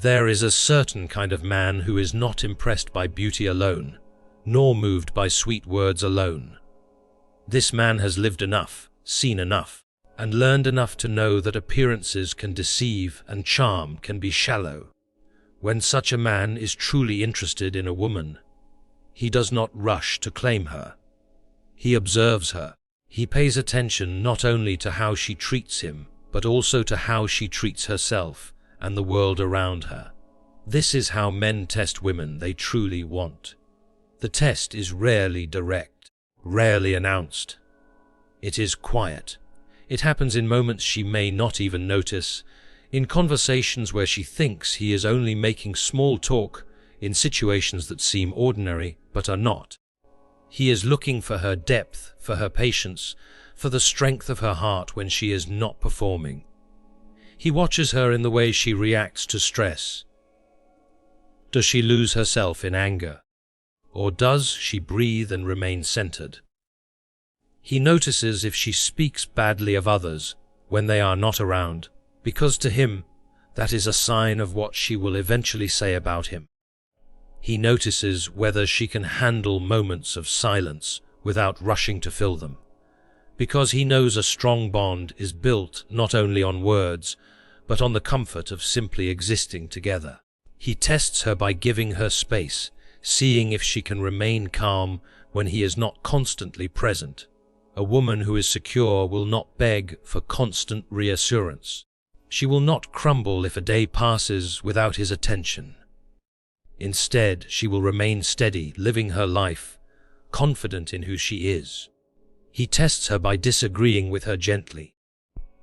There is a certain kind of man who is not impressed by beauty alone, nor moved by sweet words alone. This man has lived enough, seen enough, and learned enough to know that appearances can deceive and charm can be shallow. When such a man is truly interested in a woman, he does not rush to claim her. He observes her. He pays attention not only to how she treats him, but also to how she treats herself and the world around her. This is how men test women they truly want. The test is rarely direct, rarely announced. It is quiet. It happens in moments she may not even notice, in conversations where she thinks he is only making small talk, in situations that seem ordinary but are not. He is looking for her depth, for her patience, for the strength of her heart when she is not performing. He watches her in the way she reacts to stress. Does she lose herself in anger? Or does she breathe and remain centered? He notices if she speaks badly of others when they are not around, because to him, that is a sign of what she will eventually say about him. He notices whether she can handle moments of silence without rushing to fill them, because he knows a strong bond is built not only on words, but on the comfort of simply existing together. He tests her by giving her space, seeing if she can remain calm when he is not constantly present. A woman who is secure will not beg for constant reassurance. She will not crumble if a day passes without his attention. Instead, she will remain steady, living her life, confident in who she is. He tests her by disagreeing with her gently,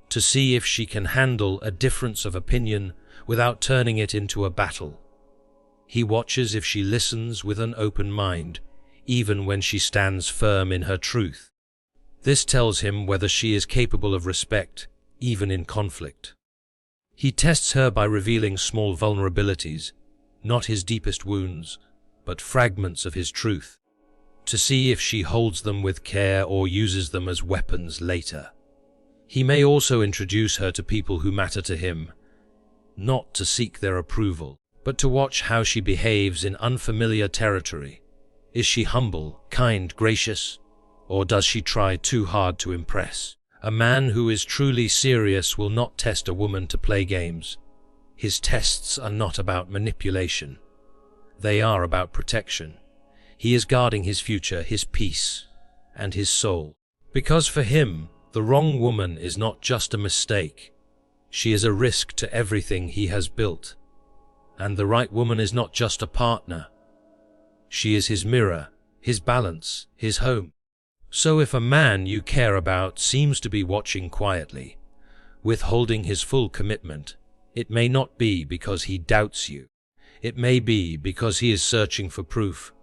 to see if she can handle a difference of opinion without turning it into a battle. He watches if she listens with an open mind, even when she stands firm in her truth. This tells him whether she is capable of respect, even in conflict. He tests her by revealing small vulnerabilities, not his deepest wounds, but fragments of his truth, to see if she holds them with care or uses them as weapons later. He may also introduce her to people who matter to him, not to seek their approval, but to watch how she behaves in unfamiliar territory. Is she humble, kind, gracious, or does she try too hard to impress? A man who is truly serious will not test a woman to play games. His tests are not about manipulation. They are about protection. He is guarding his future, his peace, and his soul. Because for him, the wrong woman is not just a mistake. She is a risk to everything he has built. And the right woman is not just a partner. She is his mirror, his balance, his home. So if a man you care about seems to be watching quietly, withholding his full commitment, it may not be because he doubts you. It may be because he is searching for proof.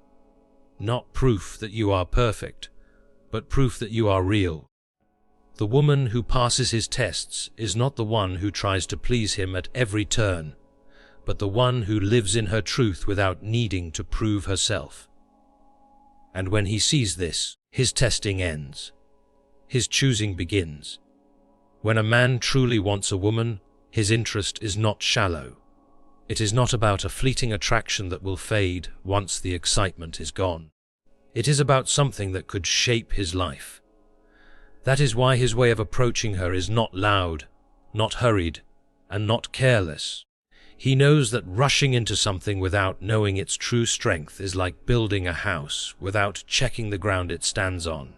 Not proof that you are perfect, but proof that you are real. The woman who passes his tests is not the one who tries to please him at every turn, but the one who lives in her truth without needing to prove herself. And when he sees this, his testing ends. His choosing begins. When a man truly wants a woman, his interest is not shallow. It is not about a fleeting attraction that will fade once the excitement is gone. It is about something that could shape his life. That is why his way of approaching her is not loud, not hurried, and not careless. He knows that rushing into something without knowing its true strength is like building a house without checking the ground it stands on.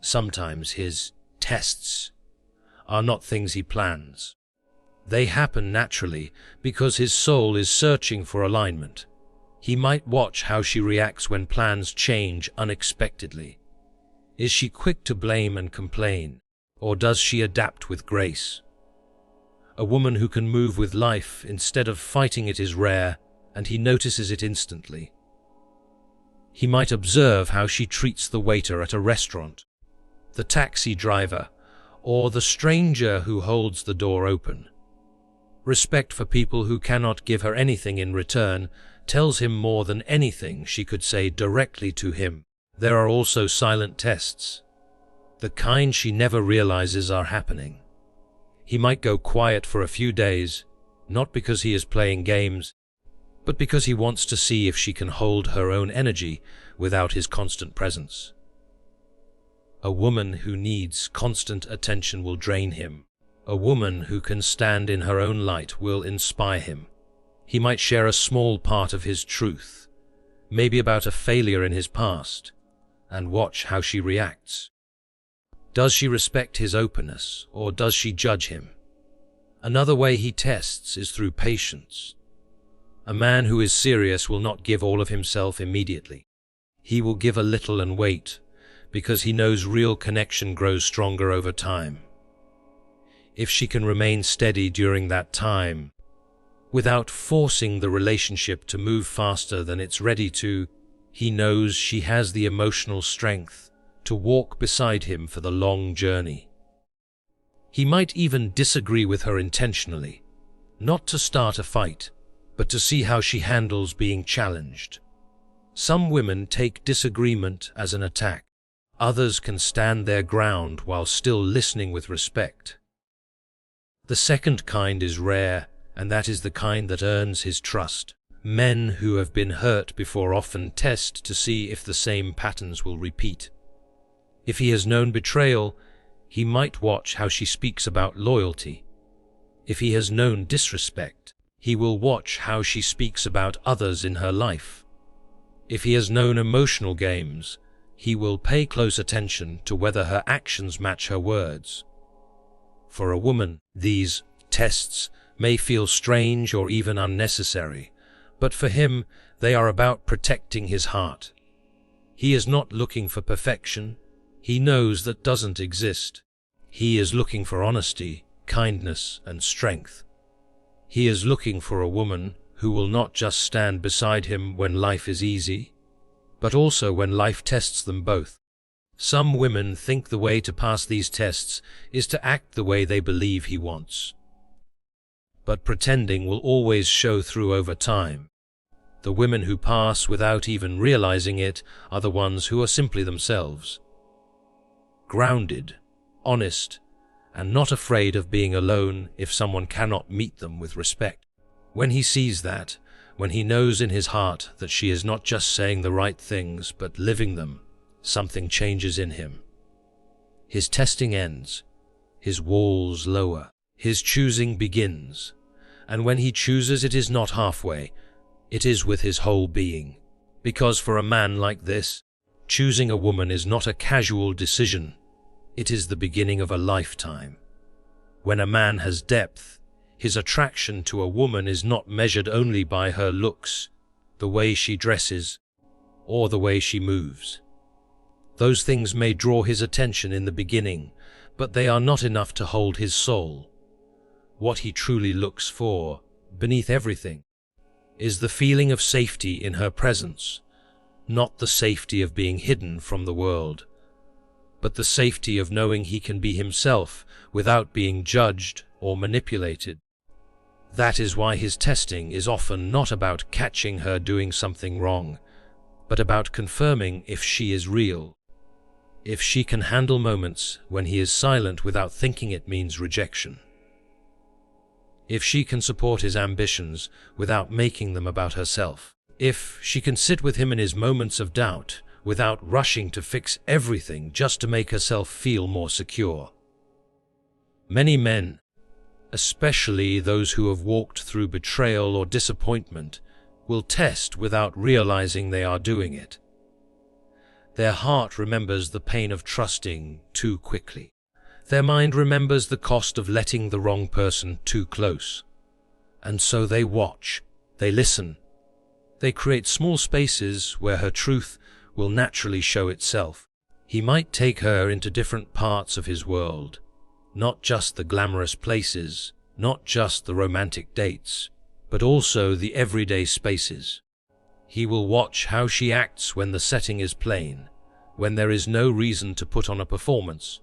Sometimes his tests are not things he plans. They happen naturally because his soul is searching for alignment. He might watch how she reacts when plans change unexpectedly. Is she quick to blame and complain, or does she adapt with grace? A woman who can move with life instead of fighting it is rare, and he notices it instantly. He might observe how she treats the waiter at a restaurant, the taxi driver, or the stranger who holds the door open. Respect for people who cannot give her anything in return tells him more than anything she could say directly to him. There are also silent tests, the kind she never realizes are happening. He might go quiet for a few days, not because he is playing games, but because he wants to see if she can hold her own energy without his constant presence. A woman who needs constant attention will drain him. A woman who can stand in her own light will inspire him. He might share a small part of his truth, maybe about a failure in his past, and watch how she reacts. Does she respect his openness, or does she judge him? Another way he tests is through patience. A man who is serious will not give all of himself immediately. He will give a little and wait, because he knows real connection grows stronger over time. If she can remain steady during that time, without forcing the relationship to move faster than it's ready to, he knows she has the emotional strength to walk beside him for the long journey. He might even disagree with her intentionally, not to start a fight, but to see how she handles being challenged. Some women take disagreement as an attack. Others can stand their ground while still listening with respect. The second kind is rare, and that is the kind that earns his trust. Men who have been hurt before often test to see if the same patterns will repeat. If he has known betrayal, he might watch how she speaks about loyalty. If he has known disrespect, he will watch how she speaks about others in her life. If he has known emotional games, he will pay close attention to whether her actions match her words. For a woman, these tests may feel strange or even unnecessary, but for him, they are about protecting his heart. He is not looking for perfection. He knows that doesn't exist. He is looking for honesty, kindness, and strength. He is looking for a woman who will not just stand beside him when life is easy, but also when life tests them both. Some women think the way to pass these tests is to act the way they believe he wants. But pretending will always show through over time. The women who pass without even realizing it are the ones who are simply themselves. Grounded, honest, and not afraid of being alone if someone cannot meet them with respect. When he sees that, when he knows in his heart that she is not just saying the right things but living them, something changes in him. His testing ends, his walls lower, his choosing begins, and when he chooses it is not halfway, it is with his whole being. Because for a man like this, choosing a woman is not a casual decision, it is the beginning of a lifetime. When a man has depth, his attraction to a woman is not measured only by her looks, the way she dresses, or the way she moves. Those things may draw his attention in the beginning, but they are not enough to hold his soul. What he truly looks for, beneath everything, is the feeling of safety in her presence, not the safety of being hidden from the world, but the safety of knowing he can be himself without being judged or manipulated. That is why his testing is often not about catching her doing something wrong, but about confirming if she is real. If she can handle moments when he is silent without thinking it means rejection. If she can support his ambitions without making them about herself. If she can sit with him in his moments of doubt without rushing to fix everything just to make herself feel more secure. Many men, especially those who have walked through betrayal or disappointment, will test without realizing they are doing it. Their heart remembers the pain of trusting too quickly. Their mind remembers the cost of letting the wrong person too close. And so they watch, they listen, they create small spaces where her truth will naturally show itself. He might take her into different parts of his world, not just the glamorous places, not just the romantic dates, but also the everyday spaces. He will watch how she acts when the setting is plain, when there is no reason to put on a performance.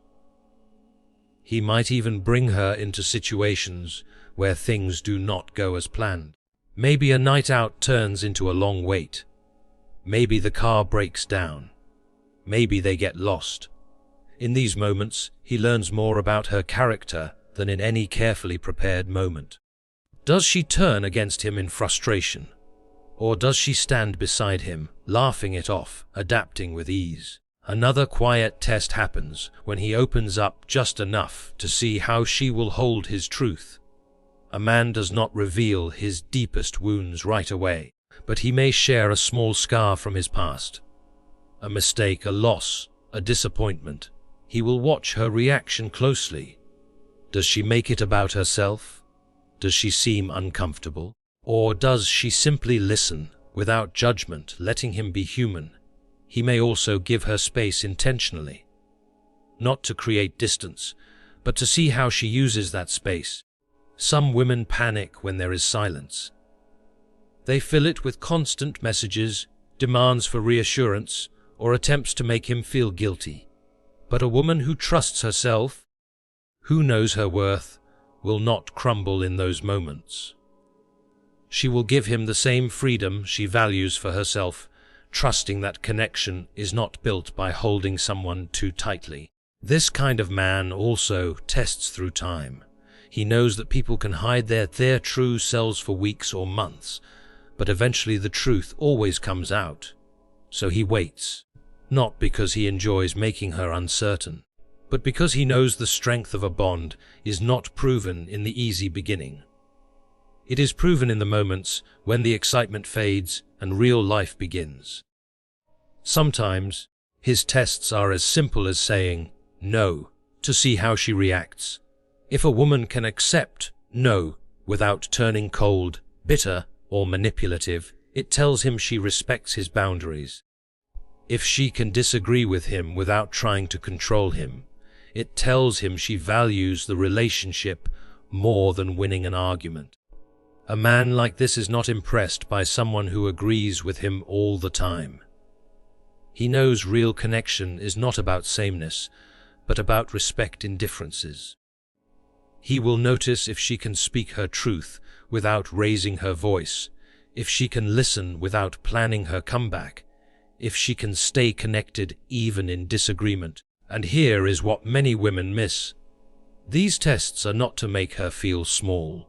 He might even bring her into situations where things do not go as planned. Maybe a night out turns into a long wait. Maybe the car breaks down. Maybe they get lost. In these moments, he learns more about her character than in any carefully prepared moment. Does she turn against him in frustration? Or does she stand beside him, laughing it off, adapting with ease? Another quiet test happens when he opens up just enough to see how she will hold his truth. A man does not reveal his deepest wounds right away, but he may share a small scar from his past. A mistake, a loss, a disappointment. He will watch her reaction closely. Does she make it about herself? Does she seem uncomfortable? Or does she simply listen, without judgment, letting him be human? He may also give her space intentionally. Not to create distance, but to see how she uses that space. Some women panic when there is silence. They fill it with constant messages, demands for reassurance, or attempts to make him feel guilty. But a woman who trusts herself, who knows her worth, will not crumble in those moments. She will give him the same freedom she values for herself, trusting that connection is not built by holding someone too tightly. This kind of man also tests through time. He knows that people can hide their true selves for weeks or months, but eventually the truth always comes out. So he waits, not because he enjoys making her uncertain, but because he knows the strength of a bond is not proven in the easy beginning. It is proven in the moments when the excitement fades and real life begins. Sometimes, his tests are as simple as saying no to see how she reacts. If a woman can accept no without turning cold, bitter, or manipulative, it tells him she respects his boundaries. If she can disagree with him without trying to control him, it tells him she values the relationship more than winning an argument. A man like this is not impressed by someone who agrees with him all the time. He knows real connection is not about sameness, but about respect in differences. He will notice if she can speak her truth without raising her voice, if she can listen without planning her comeback, if she can stay connected even in disagreement. And here is what many women miss. These tests are not to make her feel small.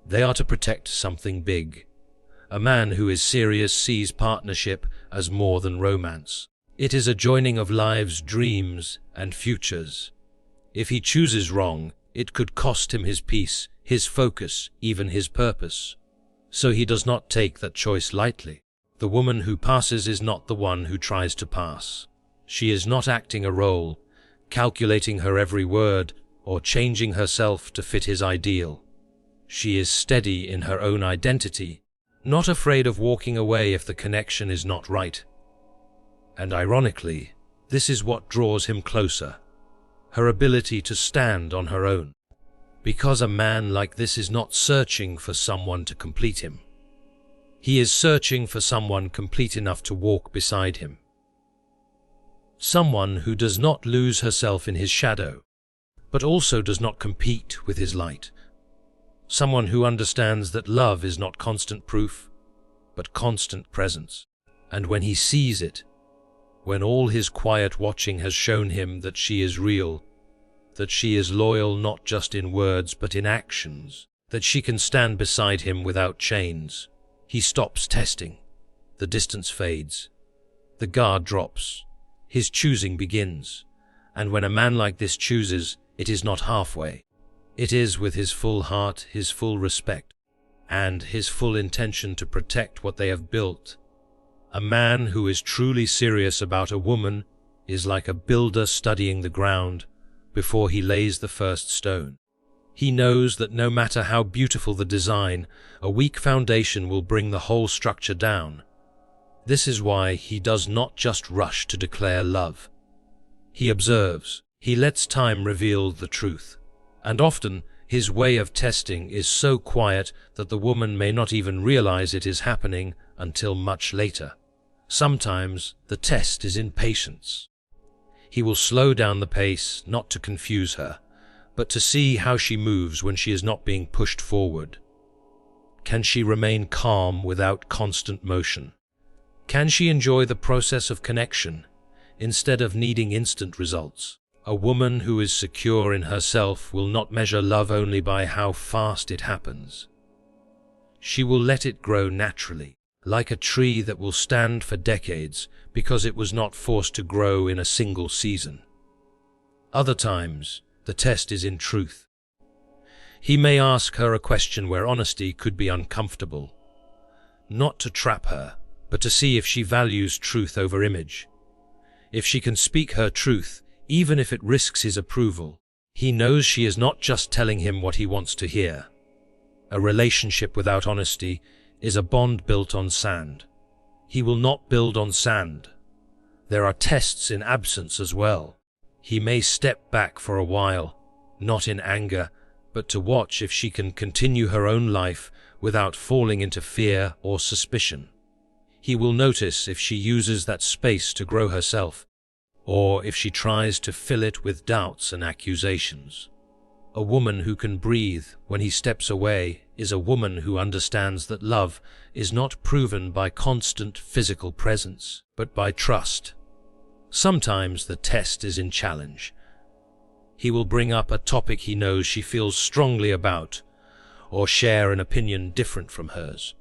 They are to protect something big. A man who is serious sees partnership as more than romance. It is a joining of lives, dreams, and futures. If he chooses wrong, it could cost him his peace, his focus, even his purpose. So he does not take that choice lightly. The woman who passes is not the one who tries to pass. She is not acting a role, calculating her every word, or changing herself to fit his ideal. She is steady in her own identity, not afraid of walking away if the connection is not right. And ironically, this is what draws him closer, her ability to stand on her own. Because a man like this is not searching for someone to complete him. He is searching for someone complete enough to walk beside him. Someone who does not lose herself in his shadow, but also does not compete with his light. Someone who understands that love is not constant proof, but constant presence. And when he sees it, when all his quiet watching has shown him that she is real, that she is loyal not just in words but in actions, that she can stand beside him without chains, he stops testing. The distance fades. The guard drops. His choosing begins. And when a man like this chooses, it is not halfway. It is with his full heart, his full respect, and his full intention to protect what they have built. A man who is truly serious about a woman is like a builder studying the ground before he lays the first stone. He knows that no matter how beautiful the design, a weak foundation will bring the whole structure down. This is why he does not just rush to declare love. He observes. He lets time reveal the truth. And often, his way of testing is so quiet that the woman may not even realize it is happening until much later. Sometimes, the test is in patience. He will slow down the pace, not to confuse her, but to see how she moves when she is not being pushed forward. Can she remain calm without constant motion? Can she enjoy the process of connection, instead of needing instant results? A woman who is secure in herself will not measure love only by how fast it happens. she will let it grow naturally, like a tree that will stand for decades because it was not forced to grow in a single season. Other times, the test is in truth. He may ask her a question where honesty could be uncomfortable, not to trap her, but to see if she values truth over image. If she can speak her truth, even if it risks his approval, he knows she is not just telling him what he wants to hear. A relationship without honesty is a bond built on sand. He will not build on sand. There are tests in absence as well. He may step back for a while, not in anger, but to watch if she can continue her own life without falling into fear or suspicion. He will notice if she uses that space to grow herself, or if she tries to fill it with doubts and accusations. A woman who can breathe when he steps away is a woman who understands that love is not proven by constant physical presence, but by trust. Sometimes the test is in challenge. He will bring up a topic he knows she feels strongly about, or share an opinion different from hers,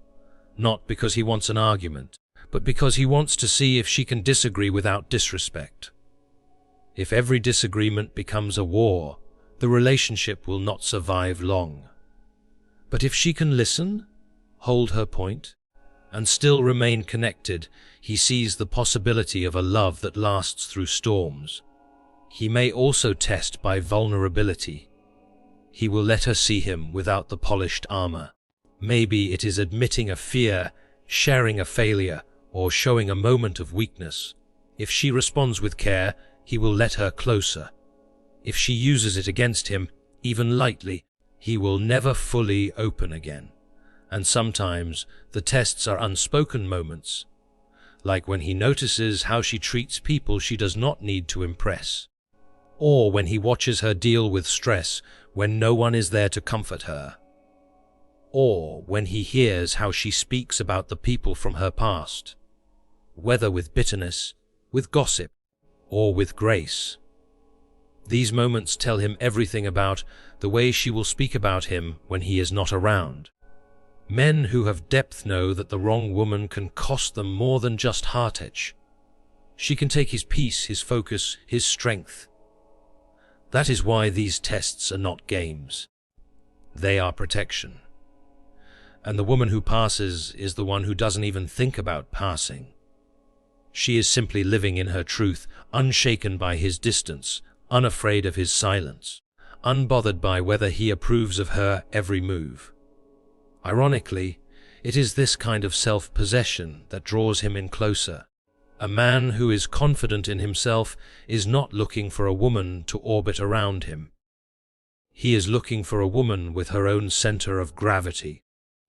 not because he wants an argument, but because he wants to see if she can disagree without disrespect. If every disagreement becomes a war, the relationship will not survive long. But if she can listen, hold her point, and still remain connected, he sees the possibility of a love that lasts through storms. He may also test by vulnerability. He will let her see him without the polished armor. Maybe it is admitting a fear, sharing a failure, or showing a moment of weakness. If she responds with care, he will let her closer. If she uses it against him, even lightly, he will never fully open again. And sometimes the tests are unspoken moments, like when he notices how she treats people she does not need to impress, or when he watches her deal with stress when no one is there to comfort her, or when he hears how she speaks about the people from her past, whether with bitterness, with gossip, or with grace. These moments tell him everything about the way she will speak about him when he is not around. Men who have depth know that the wrong woman can cost them more than just heartache. She can take his peace, his focus, his strength. That is why these tests are not games. They are protection. And the woman who passes is the one who doesn't even think about passing. She is simply living in her truth, unshaken by his distance, unafraid of his silence, unbothered by whether he approves of her every move. Ironically, it is this kind of self-possession that draws him in closer. A man who is confident in himself is not looking for a woman to orbit around him. He is looking for a woman with her own center of gravity,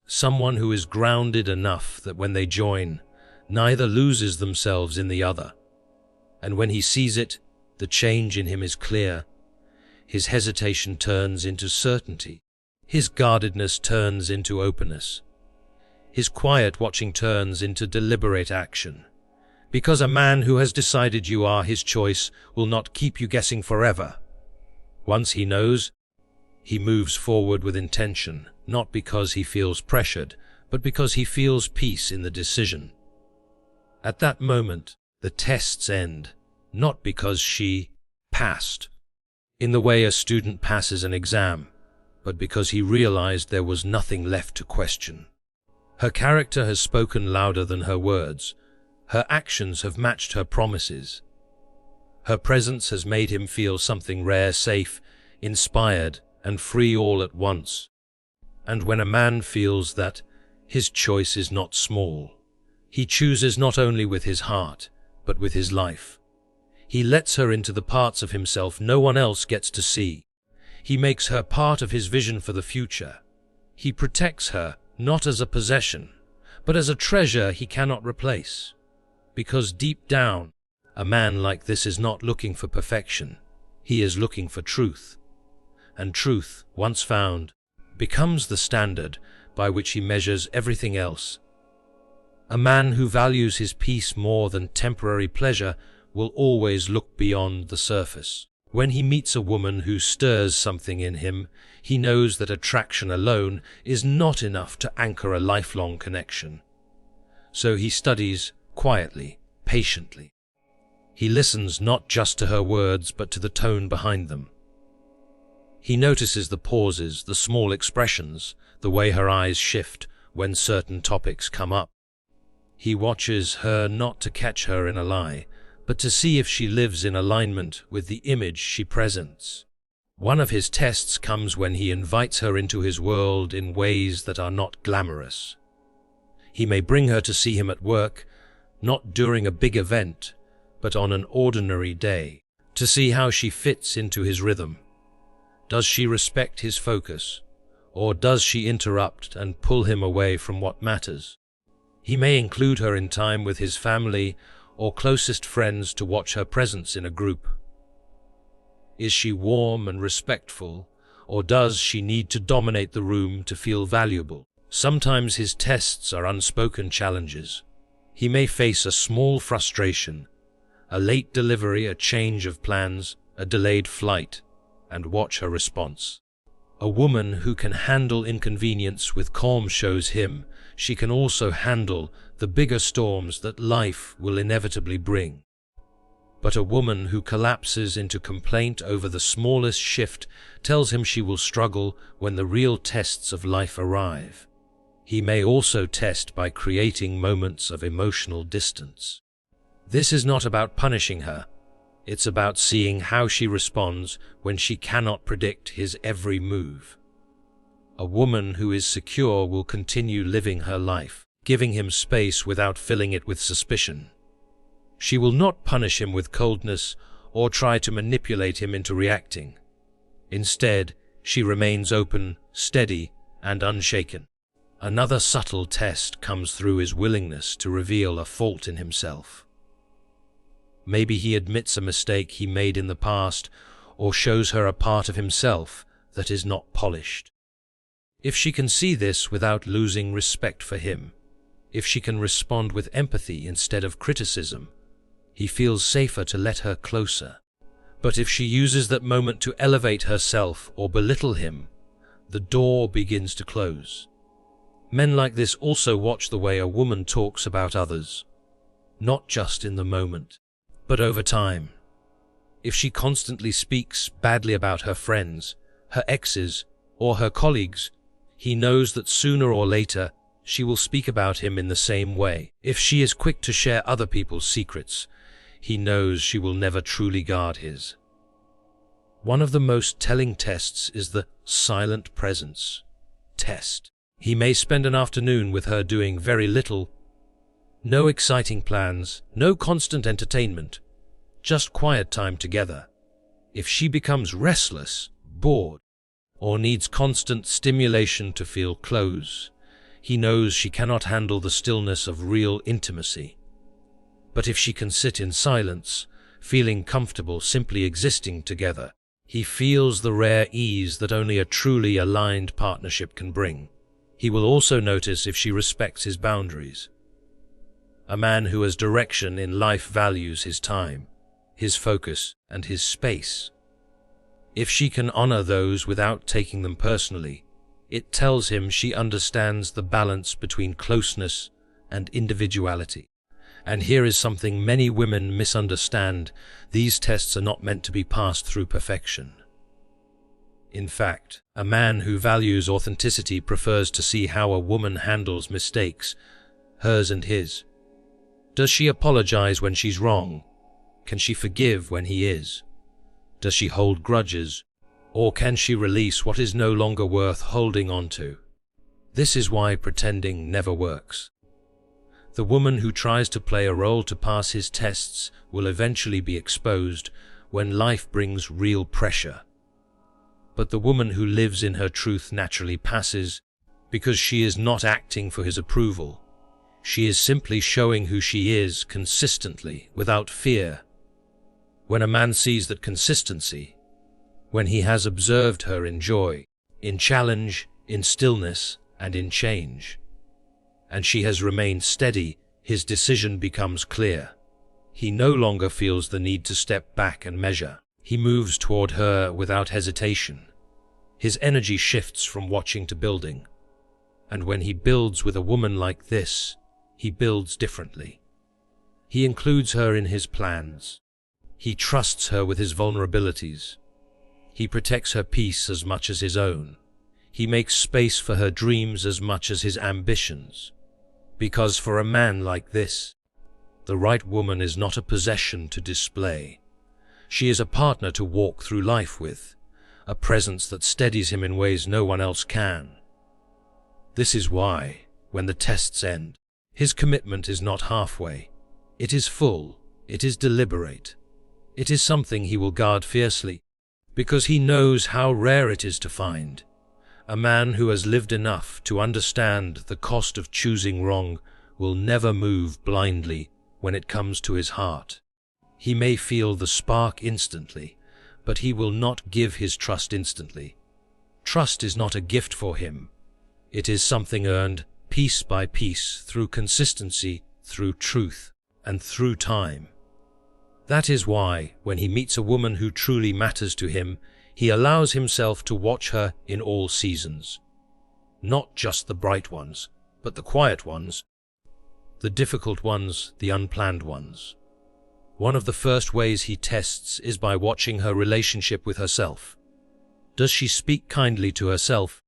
someone who is grounded enough that when they join, neither loses themselves in the other. And when he sees it, the change in him is clear. His hesitation turns into certainty. His guardedness turns into openness. His quiet watching turns into deliberate action. Because a man who has decided you are his choice will not keep you guessing forever. Once he knows, he moves forward with intention, not because he feels pressured, but because he feels peace in the decision. At that moment, the tests end, not because she passed, in the way a student passes an exam, but because he realized there was nothing left to question. Her character has spoken louder than her words. Her actions have matched her promises. Her presence has made him feel something rare, safe, inspired, and free all at once. And when a man feels that, his choice is not small. He chooses not only with his heart, but with his life. He lets her into the parts of himself no one else gets to see. He makes her part of his vision for the future. He protects her, not as a possession, but as a treasure he cannot replace. Because deep down, a man like this is not looking for perfection. He is looking for truth. And truth, once found, becomes the standard by which he measures everything else. A man who values his peace more than temporary pleasure will always look beyond the surface. When he meets a woman who stirs something in him, he knows that attraction alone is not enough to anchor a lifelong connection. So he studies quietly, patiently. He listens not just to her words, but to the tone behind them. He notices the pauses, the small expressions, the way her eyes shift when certain topics come up. He watches her not to catch her in a lie, but to see if she lives in alignment with the image she presents. One of his tests comes when he invites her into his world in ways that are not glamorous. He may bring her to see him at work, not during a big event, but on an ordinary day, to see how she fits into his rhythm. Does she respect his focus, or does she interrupt and pull him away from what matters? He may include her in time with his family or closest friends to watch her presence in a group. Is she warm and respectful, or does she need to dominate the room to feel valuable? Sometimes his tests are unspoken challenges. He may face a small frustration, a late delivery, a change of plans, a delayed flight, and watch her response. A woman who can handle inconvenience with calm shows him she can also handle the bigger storms that life will inevitably bring. But a woman who collapses into complaint over the smallest shift tells him she will struggle when the real tests of life arrive. He may also test by creating moments of emotional distance. This is not about punishing her. It's about seeing how she responds when she cannot predict his every move. A woman who is secure will continue living her life, giving him space without filling it with suspicion. She will not punish him with coldness or try to manipulate him into reacting. Instead, she remains open, steady, and unshaken. Another subtle test comes through his willingness to reveal a fault in himself. Maybe he admits a mistake he made in the past, or shows her a part of himself that is not polished. If she can see this without losing respect for him, if she can respond with empathy instead of criticism, he feels safer to let her closer. But if she uses that moment to elevate herself or belittle him, the door begins to close. Men like this also watch the way a woman talks about others, not just in the moment, but over time. If she constantly speaks badly about her friends, her exes, or her colleagues, he knows that sooner or later she will speak about him in the same way. If she is quick to share other people's secrets, he knows she will never truly guard his. One of the most telling tests is the silent presence test. He may spend an afternoon with her doing very little. No exciting plans, no constant entertainment, just quiet time together. If she becomes restless, bored, or needs constant stimulation to feel close, he knows she cannot handle the stillness of real intimacy. But if she can sit in silence, feeling comfortable simply existing together, he feels the rare ease that only a truly aligned partnership can bring. He will also notice if she respects his boundaries. A man who has direction in life values his time, his focus, and his space. If she can honor those without taking them personally, it tells him she understands the balance between closeness and individuality. And here is something many women misunderstand: these tests are not meant to be passed through perfection. In fact, a man who values authenticity prefers to see how a woman handles mistakes, hers and his. Does she apologize when she's wrong? Can she forgive when he is? Does she hold grudges? Or can she release what is no longer worth holding on to? This is why pretending never works. The woman who tries to play a role to pass his tests will eventually be exposed when life brings real pressure. But the woman who lives in her truth naturally passes, because she is not acting for his approval. She is simply showing who she is consistently, without fear. When a man sees that consistency, when he has observed her in joy, in challenge, in stillness, and in change, and she has remained steady, his decision becomes clear. He no longer feels the need to step back and measure. He moves toward her without hesitation. His energy shifts from watching to building. And when he builds with a woman like this, he builds differently. He includes her in his plans. He trusts her with his vulnerabilities. He protects her peace as much as his own. He makes space for her dreams as much as his ambitions. Because for a man like this, the right woman is not a possession to display. She is a partner to walk through life with, a presence that steadies him in ways no one else can. This is why, when the tests end, his commitment is not halfway. It is full, it is deliberate. It is something he will guard fiercely, because he knows how rare it is to find. A man who has lived enough to understand the cost of choosing wrong will never move blindly when it comes to his heart. He may feel the spark instantly, but he will not give his trust instantly. Trust is not a gift for him. It is something earned piece by piece through consistency, through truth, and through time. That is why, when he meets a woman who truly matters to him, he allows himself to watch her in all seasons. Not just the bright ones, but the quiet ones, the difficult ones, the unplanned ones. One of the first ways he tests is by watching her relationship with herself. Does she speak kindly to herself,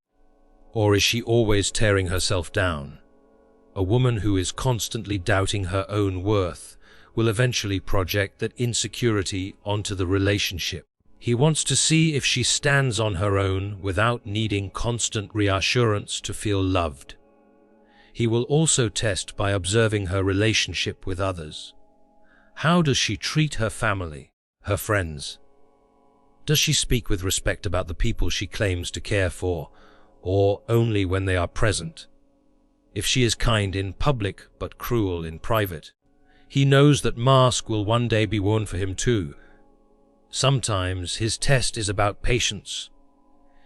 or is she always tearing herself down? A woman who is constantly doubting her own worth will eventually project that insecurity onto the relationship. He wants to see if she stands on her own without needing constant reassurance to feel loved. He will also test by observing her relationship with others. How does she treat her family, her friends? Does she speak with respect about the people she claims to care for, or only when they are present? If she is kind in public but cruel in private, he knows that mask will one day be worn for him too. Sometimes his test is about patience.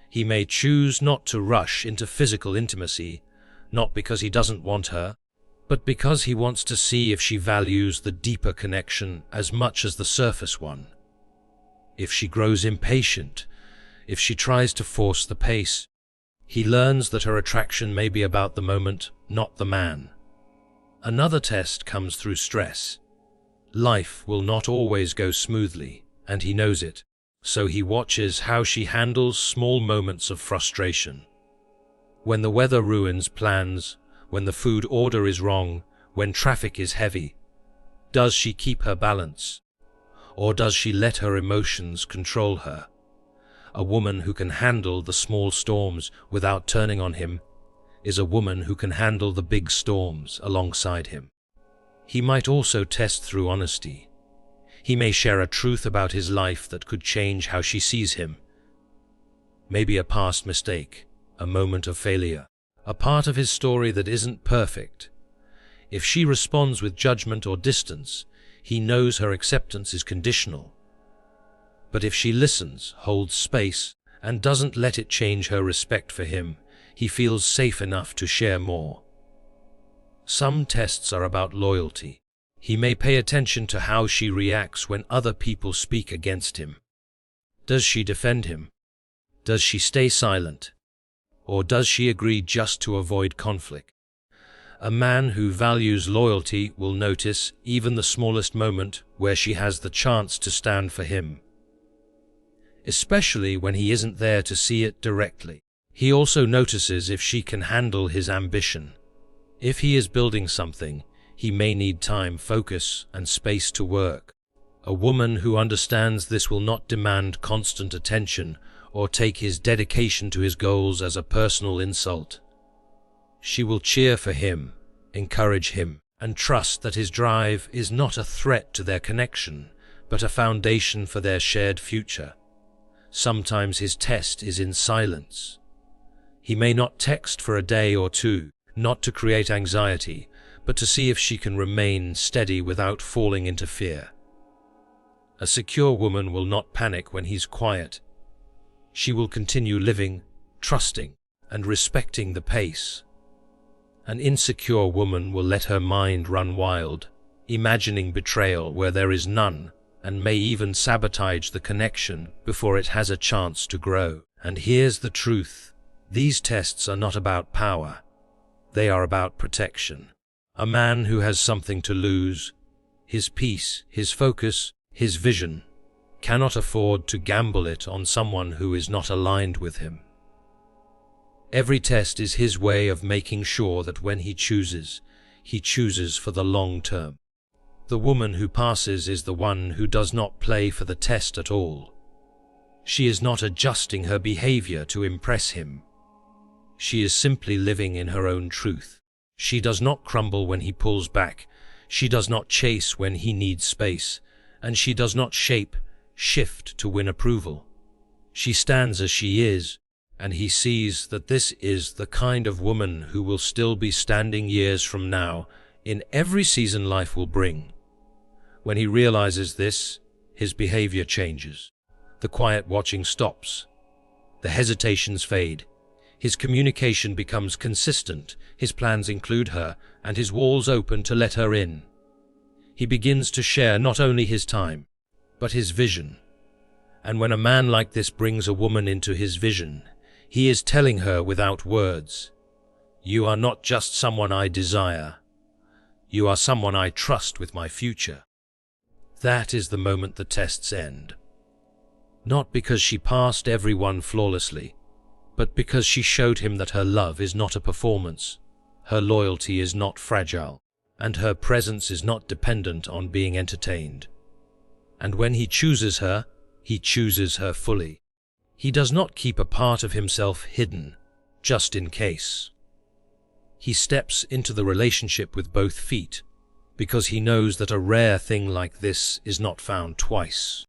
He may choose not to rush into physical intimacy, not because he doesn't want her, but because he wants to see if she values the deeper connection as much as the surface one. If she grows impatient, if she tries to force the pace, he learns that her attraction may be about the moment, not the man. Another test comes through stress. Life will not always go smoothly, and he knows it, so he watches how she handles small moments of frustration. When the weather ruins plans, when the food order is wrong, when traffic is heavy, does she keep her balance? Or does she let her emotions control her? A woman who can handle the small storms without turning on him is a woman who can handle the big storms alongside him. He might also test through honesty. He may share a truth about his life that could change how she sees him. Maybe a past mistake, a moment of failure, a part of his story that isn't perfect. If she responds with judgment or distance, he knows her acceptance is conditional. But if she listens, holds space, and doesn't let it change her respect for him, he feels safe enough to share more. Some tests are about loyalty. He may pay attention to how she reacts when other people speak against him. Does she defend him? Does she stay silent? Or does she agree just to avoid conflict? A man who values loyalty will notice even the smallest moment where she has the chance to stand for him, especially when he isn't there to see it directly. He also notices if she can handle his ambition. If he is building something, he may need time, focus, and space to work. A woman who understands this will not demand constant attention or take his dedication to his goals as a personal insult. She will cheer for him, encourage him, and trust that his drive is not a threat to their connection, but a foundation for their shared future. Sometimes his test is in silence. He may not text for a day or two, not to create anxiety, but to see if she can remain steady without falling into fear. A secure woman will not panic when he's quiet. She will continue living, trusting, and respecting the pace. An insecure woman will let her mind run wild, imagining betrayal where there is none, and may even sabotage the connection before it has a chance to grow. And here's the truth. These tests are not about power. They are about protection. A man who has something to lose, his peace, his focus, his vision, cannot afford to gamble it on someone who is not aligned with him. Every test is his way of making sure that when he chooses for the long term. The woman who passes is the one who does not play for the test at all. She is not adjusting her behavior to impress him. She is simply living in her own truth. She does not crumble when he pulls back. She does not chase when he needs space. And she does not shift to win approval. She stands as she is, and he sees that this is the kind of woman who will still be standing years from now in every season life will bring. When he realizes this, his behavior changes. The quiet watching stops. The hesitations fade. His communication becomes consistent. His plans include her, and his walls open to let her in. He begins to share not only his time, but his vision. And when a man like this brings a woman into his vision, he is telling her without words, "You are not just someone I desire. You are someone I trust with my future." That is the moment the tests end. Not because she passed everyone flawlessly, but because she showed him that her love is not a performance, her loyalty is not fragile, and her presence is not dependent on being entertained. And when he chooses her fully. He does not keep a part of himself hidden, just in case. He steps into the relationship with both feet, because he knows that a rare thing like this is not found twice.